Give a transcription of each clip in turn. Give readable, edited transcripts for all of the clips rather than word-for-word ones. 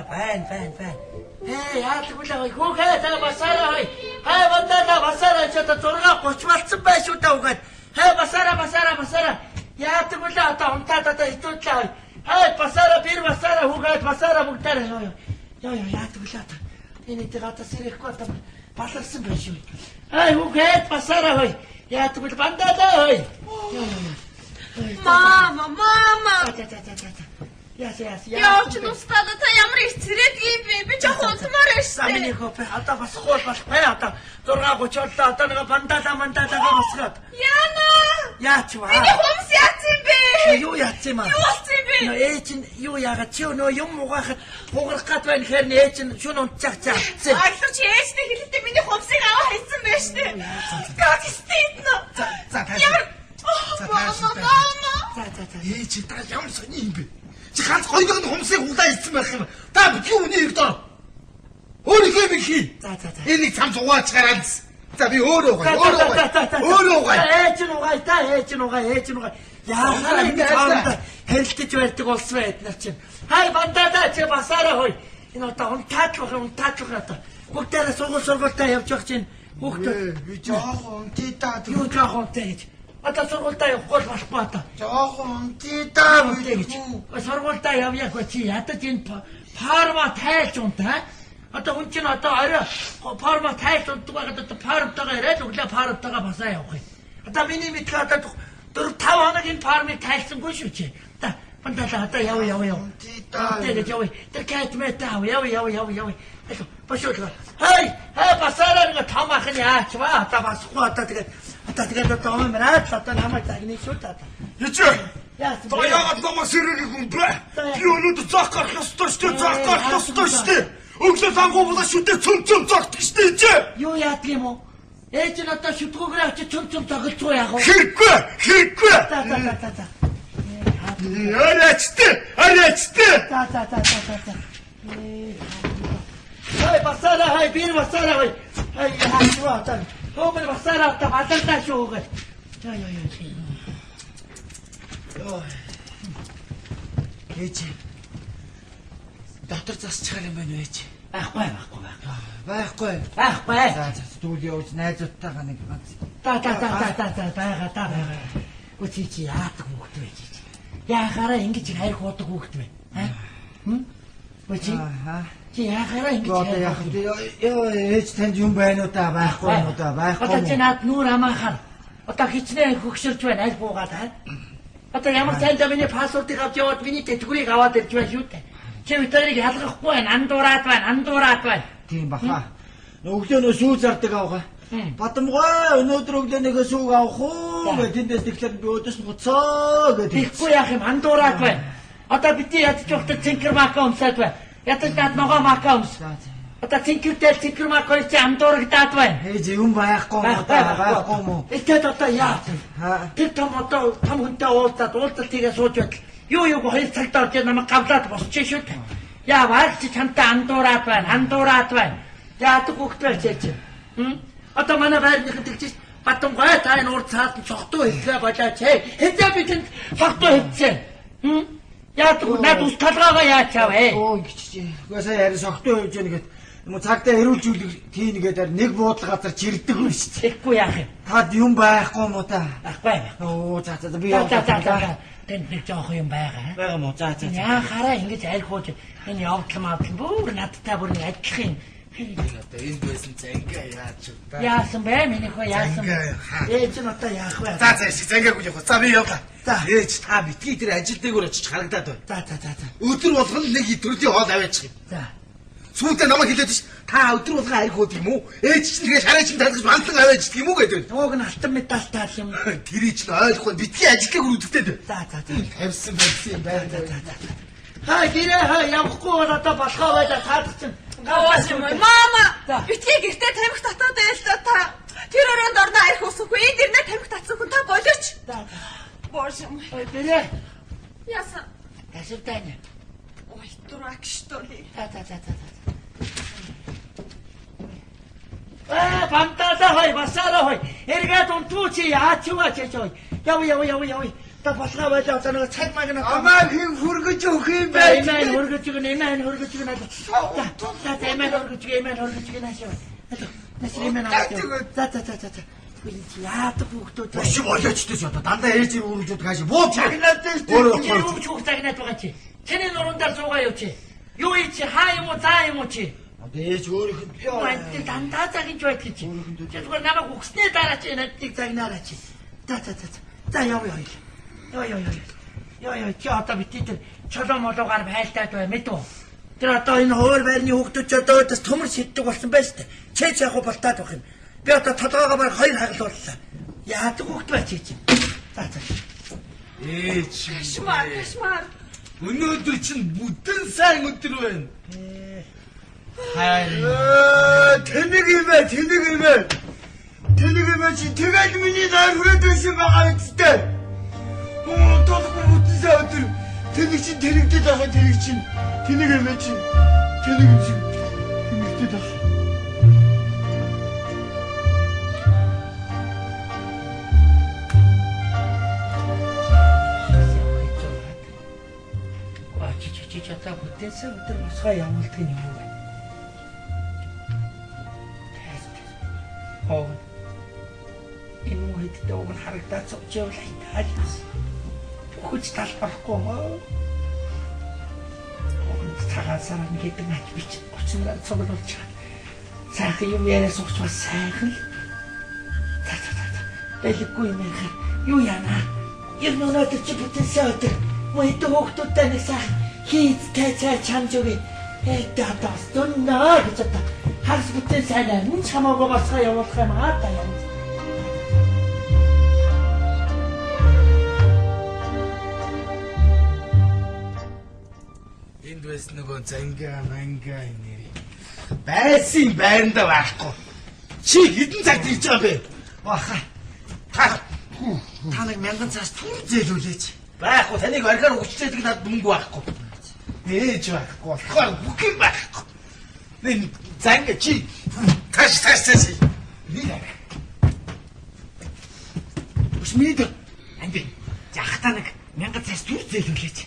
Fine. Hey, яадаг үлээ хүүхээ та басаараа хой. Хай вандаа басаараа ч одоо 6:30 болсон байх шүү та үгээд. Хай басаараа. Яадаг үлээ одоо унтаад одоо хитүүдлээ хой. Хай басаараа бэр басаараа хүүгээд басаараа бүгдээрээ хой. Яа яадаг үлээ одоо. Энэ дээр одоо сэрэхгүй одоо баларсан байх шүү. Хай хүүгээд басаараа хой. Яадаг үлээ вандаа хой. Мама. Яс. Яа ч нустаад та ямар их цэрэдгий би жоохон унтмаар байсан. Миний хопе одоо бас хоол болохгүй одоо 6:30 боллоо одоо нэг мандалаа басгаад. Яна. Яач ба. Миний хумс яатсан бэ? Юу яатсан юм аа? Юу болсон бэ? Ээж нь юу яагаад чи нөө юм угаахад хугарах гад байна гэхээр ээж нь шүн унтчих чаацсан. Айлч ээжтэй хэлэхдээ миний хумсыг аваа хайсан байж тээ. Как стидно. За. Ээж та ямар сони юм бэ? Чи ганц хоёрын хумсыг углаа ийцсэн байх юм. Та битгий үнийг дор. Өөрийнхөө би хий. За. Энийг цамц угаач гараад. За би өөрөө угаая. Ээж нь угаая. Яагаад ингэж хаанда хэрэлдэж байдаг болсон бэ эднэр чинь. Хай бандаа чи басаараа хой. Энэ одоо унтаадлах одоо. Бүгдээрээ сургуультаа явж байгаа чинь бүгд би жоохон унтидаа. Юу жоохон унтаа гэж. Одоо сургуультаа явахгүй болохгүй одоо. Жоохон унтидаа гэж. Сургуультаа явъяагүй чи ядаж энэ фарма тайлж унтаа. Одоо хүн чинь одоо орой фарма тайлж унтдаг байгаад одоо фармтайгаа ирээд өглөө фармтайгаа басаа явах юм. Одоо миний мэдээ одоо 4-5 хоног энэ фармыг тайлсангүй шүү чи. Одоо бандаа одоо яв. Унтидаа. Тэгээд яв. Тэр кайтмэта яв. Башуулга. Хай басаараа нэг том ахын яач ба одоо басахгүй тэгээд одоо өмрөөд одоо намайг загнах шүү та. Яа. Яа. Яагаад намайг сэрэг юм бэ? Би өнөөдөр зогсох ёстой шүү. Өглөө сангуу болоо шүтээ цөм зогтчих шүү. Юу яадаг юм уу? Ээж нь одоо шүтгүүгээр очиж цөм зогсолцоо яах вэ? Хэрэггүй. За. Арайчтэй. За. Хай басаараа бир басаараа хай яачваа. Хөөмөр басаараа та баталдаа шүү гэж. Яа. Ээж. Доктор засчихар юм байна ээж. Байхгүй. За студио явж найзуудтайгаа нэг ганц. Байгаа. Үгүй чи яадаг хүүхэд вэ чи. Яахаараа ингэж хайр хуудаг хүүхэд вэ? Үгүй чи яахаараа ингэж яах вэ? Ээж танд юм байна уу та байхгүй юм уу та байхгүй. Одоо чи над нүүр амаахаар одоо хичнээн хөгшөрч байна аль буугаад одоо ямар цайдаа миний пассвордыг авч яваад миний тэтгэврийг аваад ирж байна шүү дээ. Чи өтөрийг ялгахгүй байна, андуураад байна. Тийм баха. Өглөөнөө сүү зардаг авах. Бадамгой өнөөдөр өглөөнийхөө сүүг авах уу гэдэг тэндээс тэгэхээр би өдөөс нь гоцоо гэдэг. Тэгэхгүй яах юм андуураад байна. Одоо бидний ядч явахдаа цэнхэр мака өмсөд байна. Ядаж над ногоо мака өмс. Одоо цэнхэр мака чи андуурагдаад байна. Ээж юм байхгүй мó. Эцэд одоо яа. Тэр том хүнтэй уулзалт тийгээ сууж байтал юу хоёр цагт орж намайг гавлаад босчих шүү дээ. Яа варч чамтай андуураад байна. Яадаг хүүхэд байж чи. Одоо манай байрныхад тэгж Батамгой та энэ урд цаад цогтуу хэлээ болооч. Хэзээ бидэнд цогтуу хэлсэн. Яадаг над ус талгаагаа яачаа вэ? Ингэч. Угаасаа яри цогтуу хэлж яа нэгэд юм цагтаа хэрүүлж үлэг тийм нэгээд нэг буудлын газар чирдэг юм шүү дээ. Тэгэхгүй яах юм? Тад юм байхгүй мó та? Байхгүй. За би яваа. Тэнд нэг жоох юм байгаа. Байгаа мó. За. Яахаараа ингэж аль хууж энэ явдлаа бүр надтай бүр нэг адилах юм. Одоо энэ байсан зангаа яач вэ? Яасан бэ? Миний хөө яасан. Ээж нь одоо яах вэ? За зангаагүй явах. За би явлаа. За ээж та битгий тэр ажил дээгүүр очиж харагдаад байна. За. Өдөр болгоно нэг төрлийн хоол аваачих юм. За. Сүүлдээ намайг хэлээд ш. Та өдөр болгоо арх уудаг юм уу? Ээж чинь тэгээ шараа чинь талгаж манлан аваачих юм уу гэдэг. Ууг нь алтан медальтай юм. Тэрий чинь ойлгохгүй битгий ажил дээгүүр үдвэтэй. За. Тавьсан юм байна. Гэрээ явахгүй бол одоо болохоо байлаа цаадах чинь. Мама. Битгий гэртээ тамхи татаад байлаа та. Тэр өрөөнд орно арх усахгүй. Энд ирнэ тамхи татсан хүн та болооч. За. Боже мой. Гэрээ. Яасан? Тасвартай. Ой, дурак что ли? За. Бамтаалаа хой, басаараа хой. Эргээд унтууч яачваач яа. Яв. Та болохоо байлаа одоо нэг цаг маг нэг. Амаа хин хүргэж өгөх юм бэ? Эмэн хөргөж өгнө. За эмэн хөргөж наашаа. Насрэмэн аваад. За. Яадаг хүүхдүүд. Бош болоочтой ч одоо дандаа ээжийн үргэлжүүд хаашаа бууч. Цагнаатай шүү. Цагнаат байгаа чи. Чиний нуруундаар зугаа юу чи? Юу ий чи хаа юм уу заа юм уу чи? Одоо ээж өөрийнх нь Мантай дандаа загинж байдаг чи. Тэгвэл намайг өгснээ дараа чи надыг загнаараа чи. За яв. Чи одоо бити тэр чолоо молоогаар байлдаад бай мэдв. Тэр одоо энэ хуур байрны хүүхдүүд ч одоо өдөөс төмөр шиддэг болсон байж тээ. Чээч яг болтаад байх юм. Би одоо толгоогоо баг хоёр хагалууллаа. Яадаг хүүхд бай чи. За. ээж. Кошмар. Өнөөдөр чинь бүтэн сайн өдөр байна. Тэнийг юм бэ? Чи тэгэл миний найрхаад байсан байгаа үстэй. Толгой бүтэн сайн өдөр. Тэнийг чинь тэрэгдээд байгаа тэрэг чинь. Тэнийг юм чи. Тэрэгдээд байгаа. Чата бүтээсэн өдөр босгоо явуулдаг юм уу? Энэ үед дэвгэн харагдаад сууж явлаа таалж. Хүч талбарахгүй мó. Цагаасаа нэгэн ач бич очноор цуглуулж байгаа. Сайхан юм яриа сууч бас сайхан л. За. Дэлгэхгүй юм яа. Юу яана? Яг өнөөдөр чи бүтээсэн өдөр мөйд хөөхтүүдтэй нэг сайхан хийц цай чамж өгье. Датас дуннаа гэж та. Харс бүтэн сайнаа мөн чамаагаа босгоо явуулах юм аа та юм. Энд байсан нөгөө зангаа нэрий. Байсын байранда байхгүй. Чи хэдэн цагт ирж байгаа бэ? Баха. Та нэг 1000 цаас түр зээлүүлээч. Байхгүй таныг орхиор өгчтэйдэг надад мөнгө байхгүй. Ээж байхгүй болохоор бүх юм байхгүй. Нэг занга чи таш. Нилээ. Усмид анди яхтаа нэг 1000 цаас түр зээлүүлээч.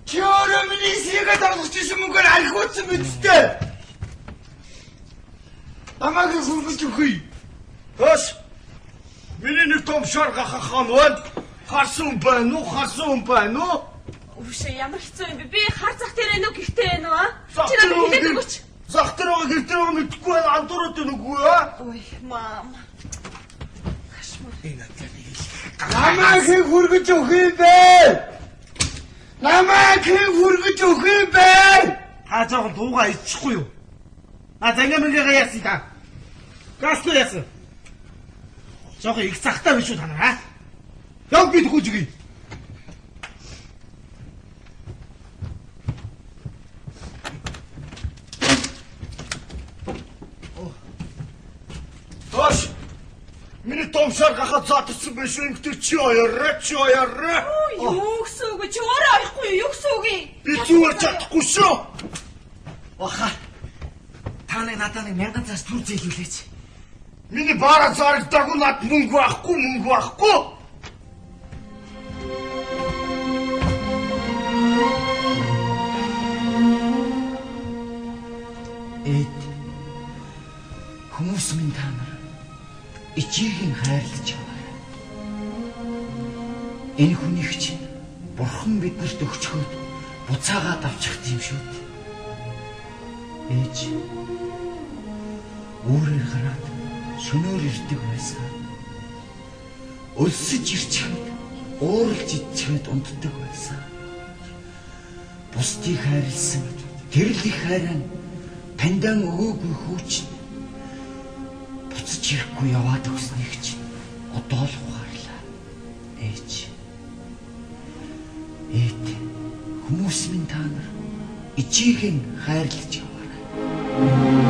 Чи өөрөө миний сигээ даргаж ирсэн мөнгөөр алхууцсан мэдтэй. Амаг хүргэж өгье. Хош. Миний нэг том шар гахахан байна. Харсан байна уу? Өвшөө ямар хэцүү юм бэ? Би хар зах дээр нөө гихтэй байна уу? Чи надад хэлээд өгөөч. Зах дээр гэртээ мэдхгүй байна. Андуураад байна уу аа? Ой, мам. Кошмар. Энэ намайг хүргэж өгөх юм бэ? Та жоохон дуугаа иччихгүй юу? Занга мэнгээ яасан та? Гаслуу яасан? Жоохон их цагтаа биш үү та нар? Яв би төгөж өгье. Тош! Миний томшоор гахаад заатсан биш үү? Ингэдэг чи оёроо. Юу гэсэн үг вэ? Чи өөрөө орохгүй юу? Юу гэсэн үг юм? Би зүгээр чадахгүй шүү. Баха. Та нэг надад 1000 цаас түр зээлүүлээч. Миний баараа зарагдаагүй над мөнгө байхгүй. Эд хүмүүс минь та нар ичээгийн хайрлаж яваарай. Энэ хүнийг чинь Бурхан биднэрт өгчхөөд буцаагаад авчих юм шүү дээ. Ээж өөрөөр гараад шөнөөр ирдэг байсан. Өлсөж ирчихэд ууралж идчихэд унтдаг байсан. Бусдыг хайрлсан тэрл их хайраа таньдан өгөөгүй хүүч буцаж ирэхгүй яваад өгснийх чинь одоо л ухаарлаа. Ээж хүмүүс минь та нар ичээхэн хайрлаж яваарай.